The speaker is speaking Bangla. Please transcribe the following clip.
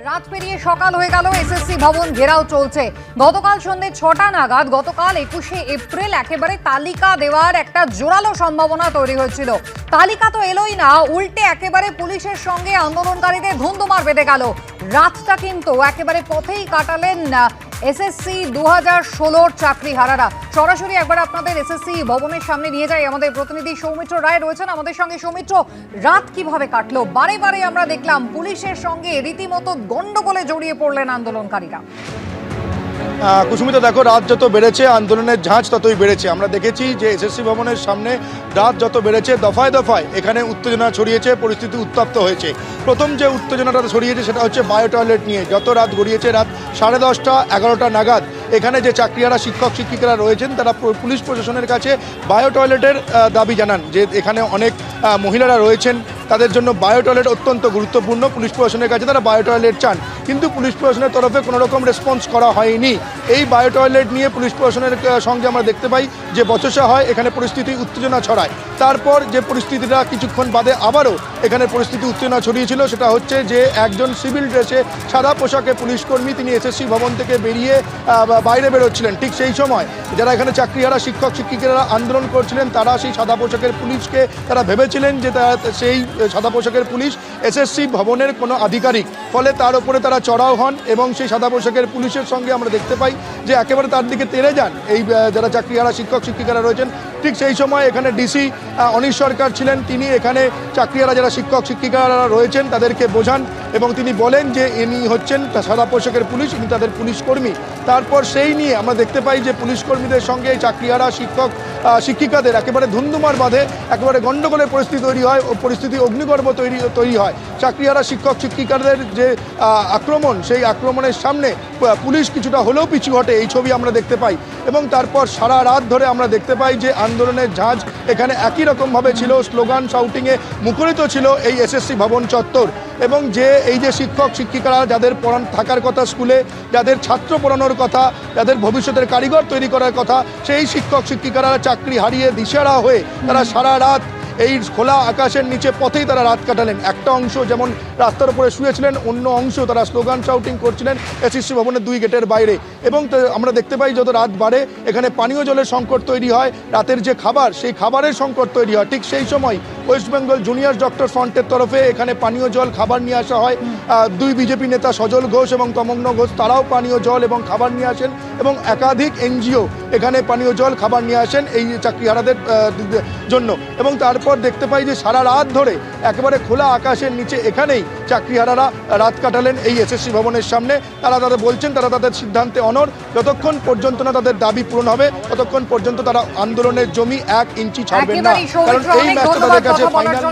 রাত পেরিয়ে সকাল হয়ে গেল, এসএসসি ভবন ঘেরাও চলছে। গতকাল সন্ধ্যে ৬টা নাগাদ গতকাল ২১শে এপ্রিল একেবারে তালিকা দেওয়ার একটা জোরালো সম্ভাবনা তৈরি হয়েছিল। তালিকা তো এলোই না, উল্টে একেবারে পুলিশের সঙ্গে আন্দোলনকারীদের ধুন্ধুমার বেঁধে গেল। রাতটা কিন্তু একেবারে পথেই কাটালেন এসএসসি ২০১৬ চাকরিহারারা। সরাসরি একবার আপনাদের এসএসসি ভবনের সামনে নিয়ে যাই, আমাদের প্রতিনিধি সৌমিত্র রায় রয়েছেন আমাদের সঙ্গে। সৌমিত্র, রাত কিভাবে কাটলো? বারে বারে আমরা দেখলাম পুলিশের সঙ্গে রীতিমতো গন্ডগোলে জড়িয়ে পড়লেন আন্দোলনকারীরা। কুসুমিতা, দেখো, রাত যত বেড়েছে আন্দোলনের ঝাঁজ ততই বেড়েছে। আমরা দেখেছি যে এসএসসি ভবনের সামনে রাত যত বেড়েছে দফায় দফায় এখানে উত্তেজনা ছড়িয়েছে, পরিস্থিতি উত্তপ্ত হয়েছে। প্রথম যে উত্তেজনাটা ছড়িয়েছে সেটা হচ্ছে বায়ো টয়লেট নিয়ে। যত রাত গড়িয়েছে, রাত 10:30 11টা নাগাদ এখানে যে চাকরিহারা শিক্ষক শিক্ষিকারা রয়েছেন তারা পুলিশ প্রশাসনের কাছে বায়ো টয়লেটের দাবি জানান যে এখানে অনেক মহিলারা রয়েছেন, তাদের জন্য বায়ো টয়লেট অত্যন্ত গুরুত্বপূর্ণ। পুলিশ প্রশাসনের কাছে তারা বায়ো টয়লেট চান, কিন্তু পুলিশ প্রশাসনের তরফে কোনো রকম রেসপন্স করা হয়নি। এই বায়ো টয়লেট নিয়ে পুলিশ প্রশাসনের সঙ্গে আমরা দেখতে পাই যে বচসা হয়, এখানে পরিস্থিতি উত্তেজনা ছড়ায়। তারপর যে পরিস্থিতিটা কিছুক্ষণ বাদে আবারও এখানে পরিস্থিতি উত্তেজনা ছড়িয়েছিল সেটা হচ্ছে যে একজন সিভিল ড্রেসে সাদা পোশাকে পুলিশকর্মী তিনি এসএসসি ভবন থেকে বেরিয়ে বাইরে বেরোচ্ছিলেন। ঠিক সেই সময় যারা এখানে চাকরিহারা শিক্ষক শিক্ষিকারা আন্দোলন করছিলেন তারা সেই সাদা পোশাকের পুলিশকে তারা ভেবেছিলেন যে সেই সাদা পোশাকের পুলিশ এসএসসি ভবনের কোনো আধিকারিক, ফলে তার উপরে তারা চড়াও হন এবং সেই সাদা পোশাকের পুলিশের সঙ্গে আমরা দেখতে পাই যে একেবারে তার দিকে তেড়ে যান এই যারা চাকরিহারা শিক্ষক শিক্ষিকারা রয়েছেন। ঠিক সেই সময় এখানে ডিসি অনিশ সরকার ছিলেন, তিনি এখানে চাকরিহারা যারা শিক্ষক শিক্ষিকারা রয়েছেন তাদেরকে বোঝান এবং তিনি বলেন যে ইনি হচ্ছেন সাদা পোশাকের পুলিশ, ইনি তাদের পুলিশ কর্মী। তারপর সেই নিয়ে আমরা দেখতে পাই যে পুলিশ কর্মীদের সঙ্গে চাকরিহারা শিক্ষক শিক্ষিকাদের একেবারে ধুন্ধুমার বাঁধে, একেবারে গণ্ডগোলের পরিস্থিতি তৈরি হয় ও পরিস্থিতি অগ্নিগর্ভ তৈরি হয়। চাকরিহারা শিক্ষক শিক্ষিকাদের যে আক্রমণ, সেই আক্রমণের সামনে পুলিশ কিছুটা হলেও পিছু হটে, এই ছবি আমরা দেখতে পাই। এবং তারপর সারা রাত ধরে আমরা দেখতে পাই যে আন্দোলনের ঝাঁজ এখানে একই রকমভাবে ছিল, স্লোগান শাউটিংয়ে মুখরিত ছিল এই এসএসসি ভবন চত্বর। এবং যে এই যে শিক্ষক শিক্ষিকারা যাদের থাকার কথা স্কুলে, যাদের ছাত্র পড়ানোর কথা, যাদের ভবিষ্যতের কারিগর তৈরি করার কথা, সেই শিক্ষক শিক্ষিকারা চাকরি হারিয়ে দিশেহারা হয়ে তারা সারা রাত এই খোলা আকাশের নিচে পথেই তারা রাত কাটালেন। একটা অংশ যেমন রাস্তার উপরে শুয়েছিলেন, অন্য অংশ তারা স্লোগান শাউটিং করছিলেন এসএসসি ভবনের 2 গেটের বাইরে। এবং আমরা দেখতে পাই যত রাত বাড়ে এখানে পানীয় জলের সংকট তৈরি হয়, রাতের যে খাবার সেই খাবারের সংকট তৈরি হয়। ঠিক সেই সময় ওয়েস্ট বেঙ্গল জুনিয়র ডক্টর ফ্রন্টের তরফে এখানে পানীয় জল খাবার নিয়ে আসা হয়। 2 বিজেপি নেতা সজল ঘোষ এবং তমগ্ন ঘোষ তারাও পানীয় জল এবং খাবার নিয়ে আসেন এবং একাধিক এনজিও এখানে পানীয় জল খাবার নিয়ে আসেন এই চাকরিহারাদের জন্য। এবং তারপর দেখতে পাই যে সারা রাত ধরে একেবারে খোলা আকাশের নিচে এখানেই চাকরিহারারা রাত কাটালেন এই এসএসসি ভবনের সামনে। তারা বলছেন তারা তাদের সিদ্ধান্তে অনড়, যতক্ষণ পর্যন্ত না তাদের দাবি পূরণ হবে ততক্ষণ পর্যন্ত তারা আন্দোলনের জমি 1 ইঞ্চি ছাড়বেন না, কারণ এই ম্যাচটা তাদের কাছে ফাইনাল।